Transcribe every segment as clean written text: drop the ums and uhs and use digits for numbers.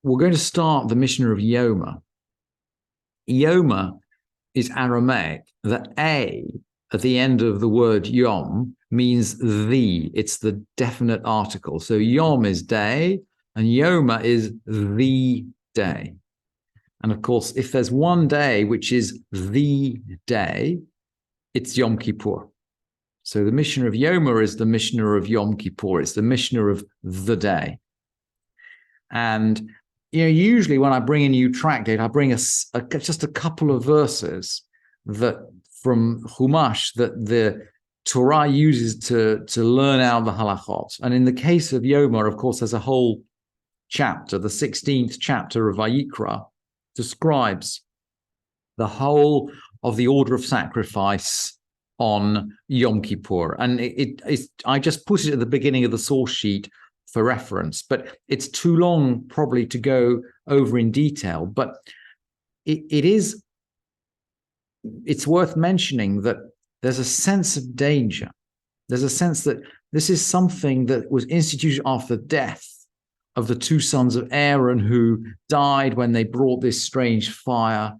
we're going to start the Mishnah of Yoma. Yoma is Aramaic. The A at the end of the word Yom means the. It's the definite article. So Yom is day, and Yoma is the day. And of course, if there's one day which is the day, it's Yom Kippur. So the Mishnah of Yoma is the Mishnah of Yom Kippur. It's the Mishnah of the day. And usually when I bring a new tractate, I bring just a couple of verses that from Chumash that the Torah uses to learn out the halachot. And in the case of Yoma, of course, there's a whole chapter, the 16th chapter of Vayikra, describes the whole of the order of sacrifice on Yom Kippur. And I just put it at the beginning of the source sheet for reference, but it's too long probably to go over in detail. But it's worth mentioning that there's a sense of danger. There's a sense that this is something that was instituted after the death of the two sons of Aaron who died when they brought this strange fire.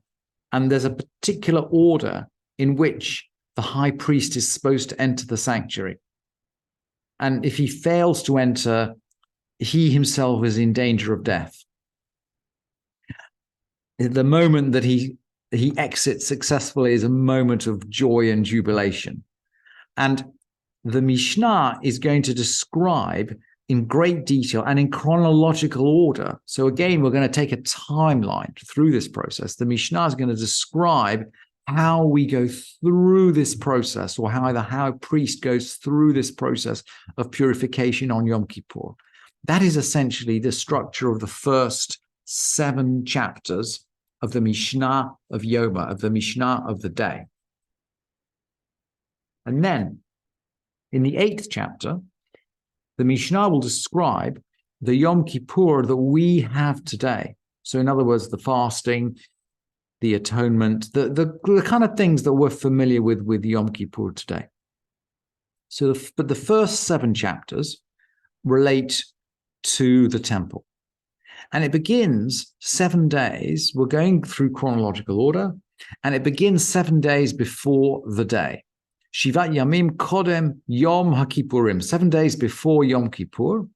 And there's a particular order in which the high priest is supposed to enter the sanctuary. And if he fails to enter, he himself is in danger of death. The moment that he exits successfully is a moment of joy and jubilation. And the Mishnah is going to describe in great detail and in chronological order. So again, we're going to take a timeline through this process. The Mishnah is going to describe how we go through this process, or how the high priest goes through this process of purification on Yom Kippur. That is essentially the structure of the first 7 chapters of the Mishnah of Yoma, of the Mishnah of the day. And then in the 8th chapter, the Mishnah will describe the Yom Kippur that we have today. So in other words, the fasting, the atonement, the kind of things that we're familiar with Yom Kippur today. But the first 7 chapters relate to the temple. And it begins 7 days. We're going through chronological order, and it begins 7 days before the day. Shivat Yamim Kodem Yom HaKippurim, 7 days before Yom Kippur.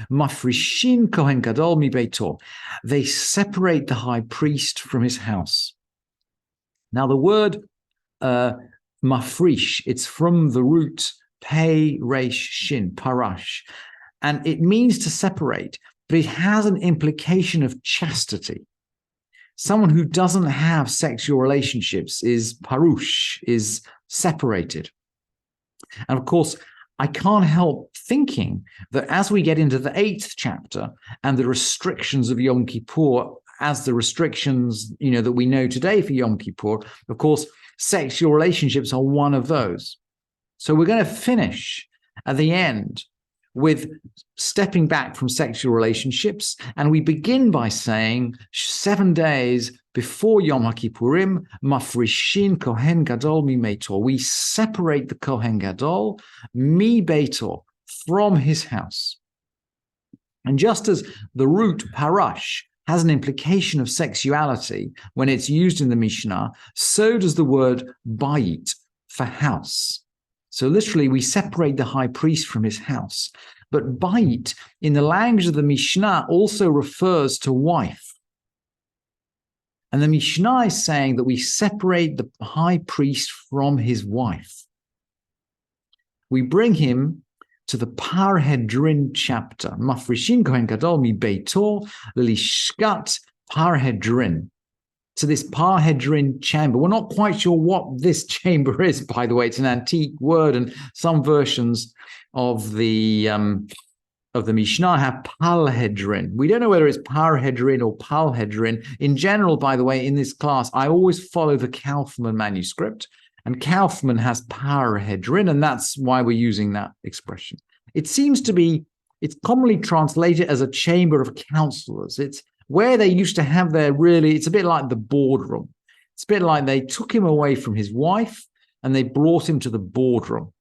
Mafrishin Kohen Gadol mi Beito. They separate the high priest from his house. Now the word mafrish, it's from the root pei resh shin, parash. And it means to separate, but it has an implication of chastity. Someone who doesn't have sexual relationships is parush, is separated. And of course, I can't help thinking that as we get into the 8th chapter and the restrictions of Yom Kippur, as the restrictions, that we know today for Yom Kippur, of course, sexual relationships are one of those. So we're going to finish at the end with stepping back from sexual relationships. And we begin by saying 7 days before Yom HaKippurim, Mafrishin Kohen Gadol mi Beitor. We separate the Kohen Gadol mi Beitor, from his house. And just as the root parash has an implication of sexuality when it's used in the Mishnah, so does the word bayit, for house. So literally, we separate the high priest from his house. But bayit, in the language of the Mishnah, also refers to wife. And the Mishnah is saying that we separate the high priest from his wife. We bring him to the Parhedrin chapter. Mafrishin Kohen Gadol mi Beito lishkat Parhedrin. To this Parhedrin chamber. We're not quite sure what this chamber is, by the way. It's an antique word, and some versions of the Mishnah have Palhedrin. We don't know whether it's Parhedrin or Palhedrin. In general, by the way, in this class, I always follow the Kaufman manuscript, and Kaufman has Parhedrin, and that's why we're using that expression. It seems to be, it's commonly translated as a chamber of counselors. It's where they used to have it's a bit like the boardroom. It's a bit like they took him away from his wife and they brought him to the boardroom,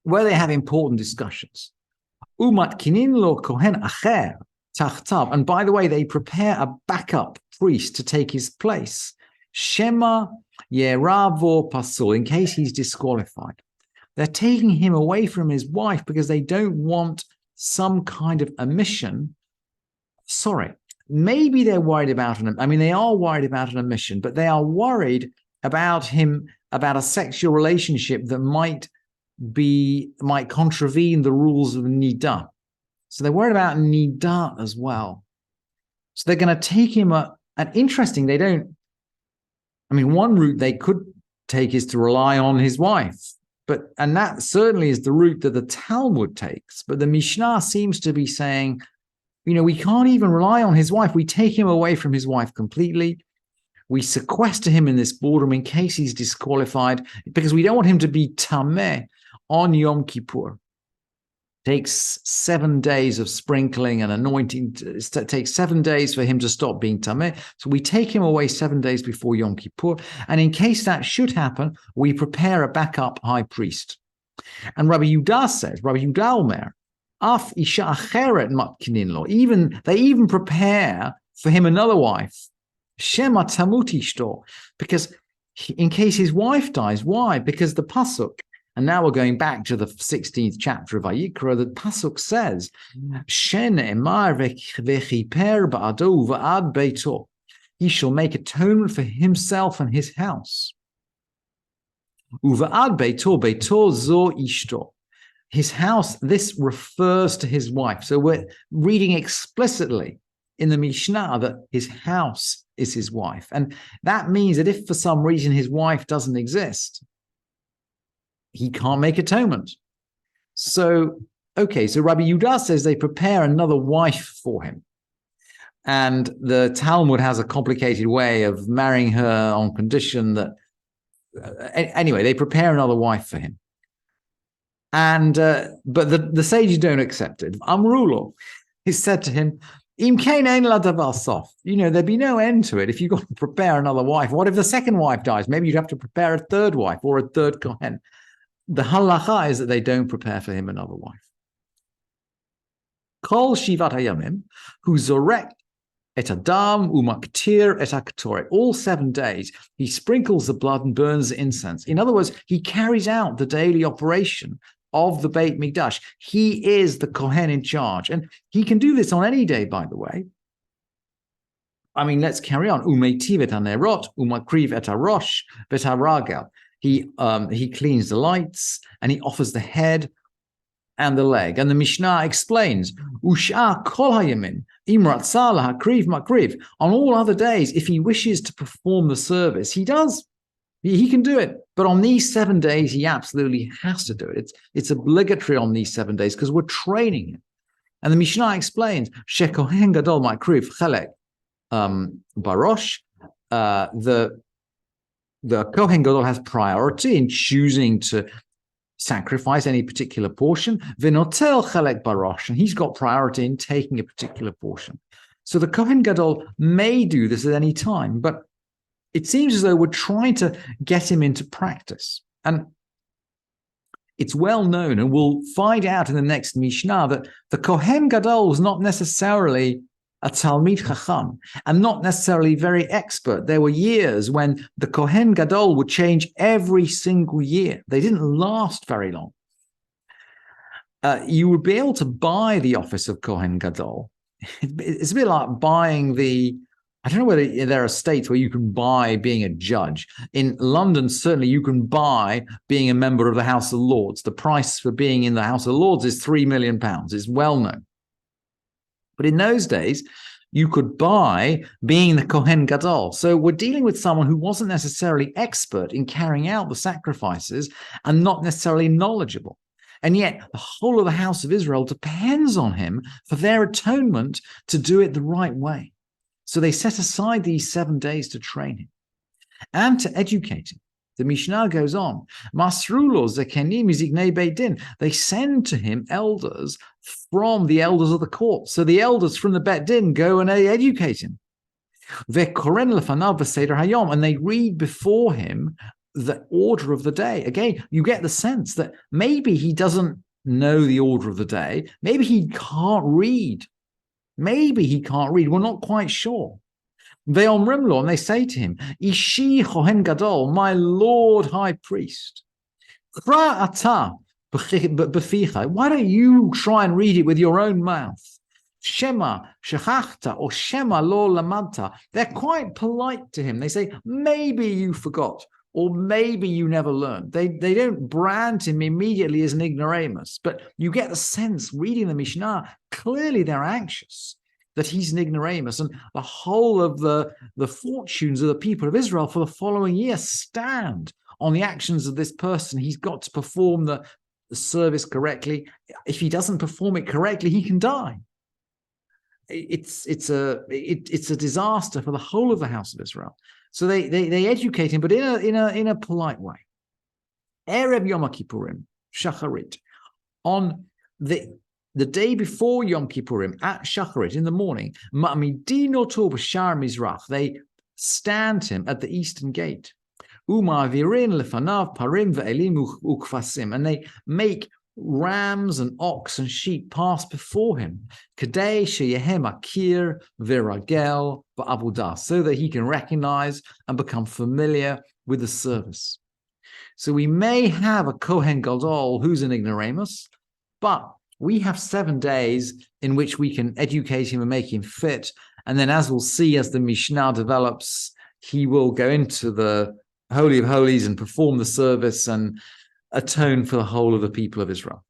where they have important discussions. Umat kinin lo kohen acher. tachtav. And by the way, they prepare a backup priest to take his place. Shema yeravo pasul, in case he's disqualified. They're taking him away from his wife because they don't want some kind of omission. Sorry, maybe they're worried about they are worried about an omission, but they are worried about him, about a sexual relationship that might contravene the rules of Nida. So they're worried about Nida as well. So they're going to take him one route they could take is to rely on his wife. And that certainly is the route that the Talmud takes. But the Mishnah seems to be saying, we can't even rely on his wife. We take him away from his wife completely. We sequester him in this boardroom in case he's disqualified, because we don't want him to be tameh on Yom Kippur. It takes 7 days of sprinkling and anointing. It takes 7 days for him to stop being tameh. So we take him away 7 days before Yom Kippur. And in case that should happen, we prepare a backup high priest. And Rabbi Yehuda Omer, Af isha acheret matkinin lo. They even prepare for him another wife. Shema tamut ishto, because in case his wife dies. Why? Because the pasuk, and now we're going back to the 16th chapter of Vayikra, the pasuk says, Shen emar vechiper ba'ado va'ad beito. He shall make atonement for himself and his house. Uva'ad beito zo ishto. His house, this refers to his wife. So we're reading explicitly in the Mishnah that his house is his wife. And that means that if for some reason his wife doesn't exist, he can't make atonement. So Rabbi Yehuda says they prepare another wife for him. And the Talmud has a complicated way of marrying her on condition that, anyway, they prepare another wife for him. And but the sages don't accept it. Amrulo, he said to him, there'd be no end to it if you've got to prepare another wife. What if the second wife dies? Maybe you'd have to prepare a third wife or a third kohen. The halacha is that they don't prepare for him another wife. Kol shivat hayamim hu zorek et adam umaktir et aktoret. All 7 days, he sprinkles the blood and burns the incense. In other words, he carries out the daily operation of the Beit Mikdash. He is the Kohen in charge. And he can do this on any day, by the way. Let's carry on. Umeitiv et hanerot, umakriv et harosh, vet haragel. He cleans the lights and he offers the head and the leg. And the Mishnah explains, Usha kol hayamin, imrat salah hakriv makriv. On all other days, if he wishes to perform the service, he does. He can do it. But on these 7 days, he absolutely has to do it. It's obligatory on these 7 days because we're training him. And the Mishnah explains, Shekohen gadol makriv chelek barosh. The Kohen Gadol has priority in choosing to sacrifice any particular portion. V'notel chelek barosh, and he's got priority in taking a particular portion. So the Kohen Gadol may do this at any time, but it seems as though we're trying to get him into practice. And it's well known, and we'll find out in the next Mishnah, that the Kohen Gadol was not necessarily a Talmid Chacham, and not necessarily very expert. There were years when the Kohen Gadol would change every single year. They didn't last very long. You would be able to buy the office of Kohen Gadol. It's a bit like buying I don't know whether there are states where you can buy being a judge. In London, certainly you can buy being a member of the House of Lords. The price for being in the House of Lords is £3 million. It's well known. But in those days, you could buy being the Kohen Gadol. So we're dealing with someone who wasn't necessarily expert in carrying out the sacrifices and not necessarily knowledgeable. And yet the whole of the house of Israel depends on him for their atonement to do it the right way. So they set aside these 7 days to train him and to educate him. The Mishnah goes on, Masrulo zekenim mizignei beit din. They send to him elders from the elders of the court. So the elders from the Beit Din go and they educate him. Ve'koren lefanav v'seder hayom, and they read before him the order of the day. Again, you get the sense that maybe he doesn't know the order of the day. Maybe he can't read. Maybe he can't read. We're not quite sure. They omrim lo, and they say to him, Ishi Kohen Gadol, my Lord High Priest, Kra ata b'ficha. Why don't you try and read it with your own mouth? Shema shechachta or Shema lo lamanta. They're quite polite to him. They say, maybe you forgot, or maybe you never learned. They don't brand him immediately as an ignoramus, but you get the sense reading the Mishnah, clearly they're anxious that he's an ignoramus, and the whole of the fortunes of the people of Israel for the following year stand on the actions of this person. He's got to perform the service correctly. If he doesn't perform it correctly, he can die. It's a disaster for the whole of the house of Israel. So they educate him, but in a polite way. Erev Yom Kippurim, Shacharit, on the day before Yom Kippurim, at Shacharit, in the morning, Ma'amidin oto b'shar Mizrach, they stand him at the eastern gate. U'ma'avirin lefanav parim ve'elim u'kvasim, and they make rams and ox and sheep pass before him, Kadei sheyehem akir viragel ba'abudah, so that he can recognize and become familiar with the service. So we may have a Kohen Gadol who's an ignoramus, but we have 7 days in which we can educate him and make him fit. And then, as we'll see, as the Mishnah develops, he will go into the Holy of Holies and perform the service and atone for the whole of the people of Israel.